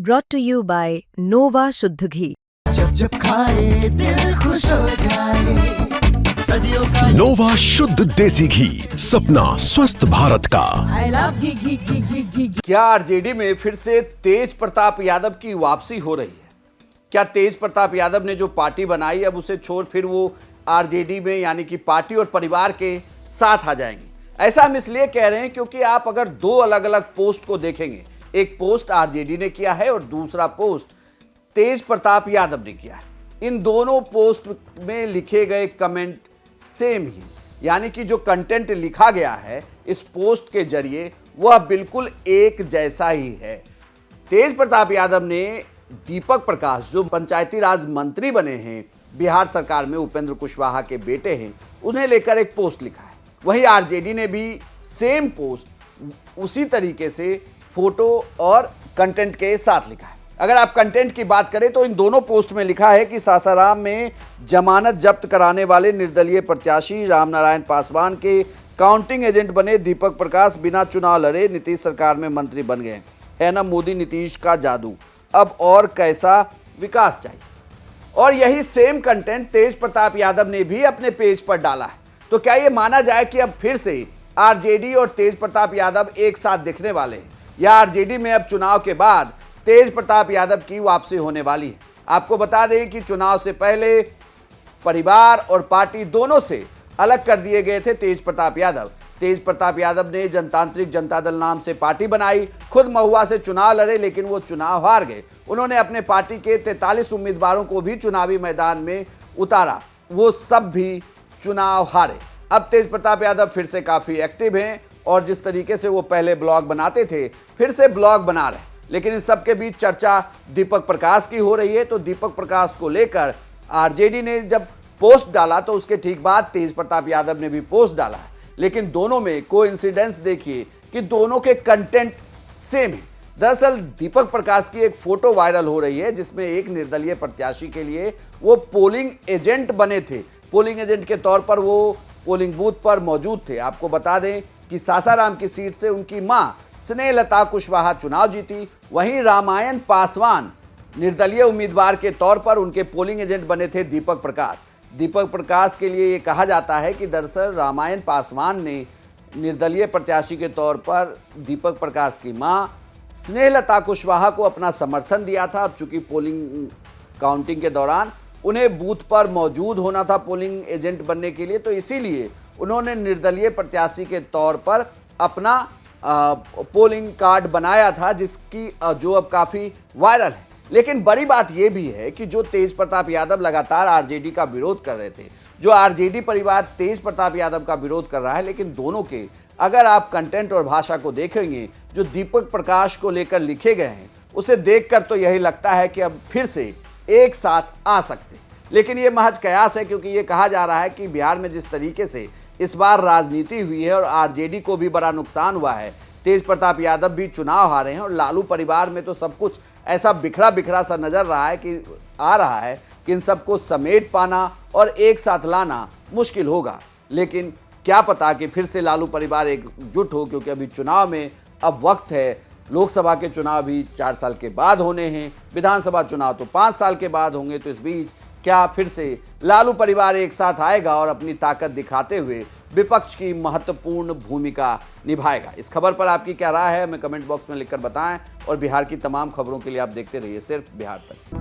brought to you by Nova शुद्ध घी। जब जब खाए दिल खुश हो जाए, सदियों का नोवा शुद्ध देसी घी, सपना स्वस्थ भारत का। I love घी घी घी घी घी। क्या आरजेडी में फिर से तेज प्रताप यादव की वापसी हो रही है? क्या तेज प्रताप यादव ने जो पार्टी बनाई अब उसे छोड़ फिर वो आरजेडी में यानी कि पार्टी और परिवार के साथ आ जाएंगे? ऐसा हम इसलिए कह रहे हैं क्योंकि आप अगर दो अलग अलग पोस्ट को देखेंगे, एक पोस्ट आरजेडी ने किया है और दूसरा पोस्ट तेज प्रताप यादव ने किया है। इन दोनों पोस्ट में लिखे गए कमेंट सेम ही, यानी कि जो कंटेंट लिखा गया है इस पोस्ट के जरिए वह बिल्कुल एक जैसा ही है। तेज प्रताप यादव ने दीपक प्रकाश जो पंचायती राज मंत्री बने हैं बिहार सरकार में, उपेंद्र कुशवाहा के बेटे हैं, उन्हें लेकर एक पोस्ट लिखा है। वहीं आरजेडी ने भी सेम पोस्ट उसी तरीके से फोटो और कंटेंट के साथ लिखा है। अगर आप कंटेंट की बात करें तो इन दोनों पोस्ट में लिखा है कि सासाराम में जमानत जब्त कराने वाले निर्दलीय प्रत्याशी रामनारायण पासवान के काउंटिंग एजेंट बने दीपक प्रकाश बिना चुनाव लड़े नीतीश सरकार में मंत्री बन गए। है ना मोदी नीतीश का जादू, अब और कैसा विकास चाहिए। और यही सेम कंटेंट तेज प्रताप यादव ने भी अपने पेज पर डाला है। तो क्या ये माना जाए कि अब फिर से आरजेडी और तेज प्रताप यादव एक साथ दिखने वाले हैं, या आरजेडी में अब चुनाव के बाद तेज प्रताप यादव की वापसी होने वाली है? आपको बता दें कि चुनाव से पहले परिवार और पार्टी दोनों से अलग कर दिए गए थे तेज प्रताप यादव। तेज प्रताप यादव ने जनतांत्रिक जनता दल नाम से पार्टी बनाई, खुद महुआ से चुनाव लड़े, लेकिन वो चुनाव हार गए। उन्होंने अपने पार्टी के 43 उम्मीदवारों को भी चुनावी मैदान में उतारा, वो सब भी चुनाव हारे। अब तेज प्रताप यादव फिर से काफी एक्टिव हैं और जिस तरीके से वो पहले ब्लॉग बनाते थे फिर से ब्लॉग बना रहे हैं। लेकिन इस सबके बीच चर्चा दीपक प्रकाश की हो रही है। तो दीपक प्रकाश को लेकर आरजेडी ने जब पोस्ट डाला तो उसके ठीक बाद तेज प्रताप यादव ने भी पोस्ट डाला है, लेकिन दोनों में कोइंसिडेंस देखिए कि दोनों के कंटेंट सेम है। दरअसल दीपक प्रकाश की एक फोटो वायरल हो रही है जिसमें एक निर्दलीय प्रत्याशी के लिए वो पोलिंग एजेंट बने थे। पोलिंग एजेंट के तौर पर वो पोलिंग बूथ पर मौजूद थे। आपको बता दें कि सासाराम की सीट से उनकी मां स्नेहलता कुशवाहा चुनाव जीती। वहीं रामायण पासवान निर्दलीय उम्मीदवार के तौर पर उनके पोलिंग एजेंट बने थे दीपक प्रकाश। दीपक प्रकाश के लिए ये कहा जाता है कि दरअसल रामायण पासवान ने निर्दलीय प्रत्याशी के तौर पर दीपक प्रकाश की मां स्नेहलता कुशवाहा को अपना समर्थन दिया था। अब चूंकि पोलिंग काउंटिंग के दौरान उन्हें बूथ पर मौजूद होना था पोलिंग एजेंट बनने के लिए, तो इसीलिए उन्होंने निर्दलीय प्रत्याशी के तौर पर अपना पोलिंग कार्ड बनाया था, जिसकी जो अब काफ़ी वायरल है। लेकिन बड़ी बात यह भी है कि जो तेज प्रताप यादव लगातार आरजेडी का विरोध कर रहे थे, जो आरजेडी परिवार तेज प्रताप यादव का विरोध कर रहा है, लेकिन दोनों के अगर आप कंटेंट और भाषा को देखेंगे जो दीपक प्रकाश को लेकर लिखे गए हैं, उसे देखकर तो यही लगता है कि अब फिर से एक साथ आ सकते। लेकिन ये महज कयास है, क्योंकि ये कहा जा रहा है कि बिहार में जिस तरीके से इस बार राजनीति हुई है और आरजेडी को भी बड़ा नुकसान हुआ है, तेज प्रताप यादव भी चुनाव हारे हैं और लालू परिवार में तो सब कुछ ऐसा बिखरा बिखरा सा नजर रहा है कि इन सबको समेट पाना और एक साथ लाना मुश्किल होगा। लेकिन क्या पता कि फिर से लालू परिवार एकजुट हो, क्योंकि अभी चुनाव में अब वक्त है। लोकसभा के चुनाव भी 4 साल के बाद होने हैं, विधानसभा चुनाव तो 5 साल के बाद होंगे। तो इस बीच क्या फिर से लालू परिवार एक साथ आएगा और अपनी ताकत दिखाते हुए विपक्ष की महत्वपूर्ण भूमिका निभाएगा? इस खबर पर आपकी क्या राय है, हमें कमेंट बॉक्स में लिखकर बताएं। और बिहार की तमाम खबरों के लिए आप देखते रहिए सिर्फ बिहार तक।